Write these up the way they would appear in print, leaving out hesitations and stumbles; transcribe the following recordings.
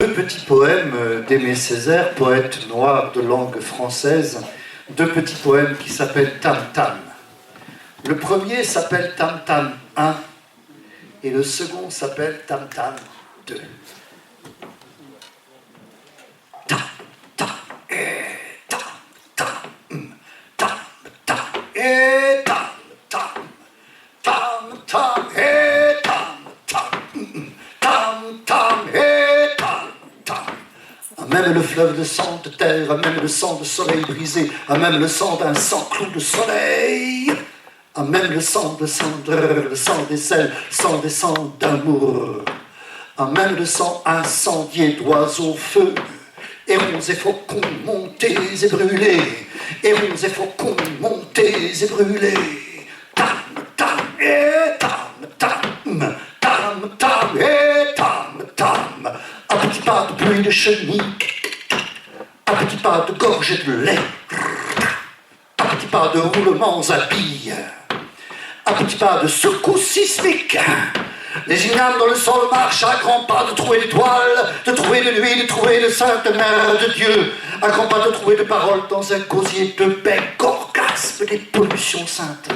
Deux petits poèmes d'Aimé Césaire, poète noir de langue française, deux petits poèmes qui s'appellent Tam Tam. Le premier s'appelle Tam Tam 1 et le second s'appelle Tam Tam 2. Tam Tam et Tam Tam Tam Tam et Tam Tam Tam Tam et Tam Tam Tam Tam et Tam Tam. À même le fleuve de sang de terre, à même le sang de soleil brisé, à même le sang d'un sang clou de soleil, à même le sang de cendreur, le sang des ailes, sang des sangs d'amour, à même le sang incendié d'oiseaux feu, hérons et faucons montés et brûlés, hérons et faucons montés et brûlés, tam tam et tam tam, tam tam et tam tam, à petits pas de pluie de chenilles, à petits pas de gorgées de lait, à petits pas de roulements à billes, à petits pas de secousses sismiques. Les ignames dans le sol marchent à grands pas de trouver l'étoile, de trouver de nuit, de trouver le sainte mère de Dieu, à grands pas de trouver de paroles dans un gosier de bec, orgasme des pollutions saintes.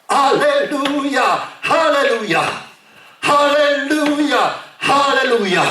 Alléluia, Alléluia, Alléluia, Alléluia.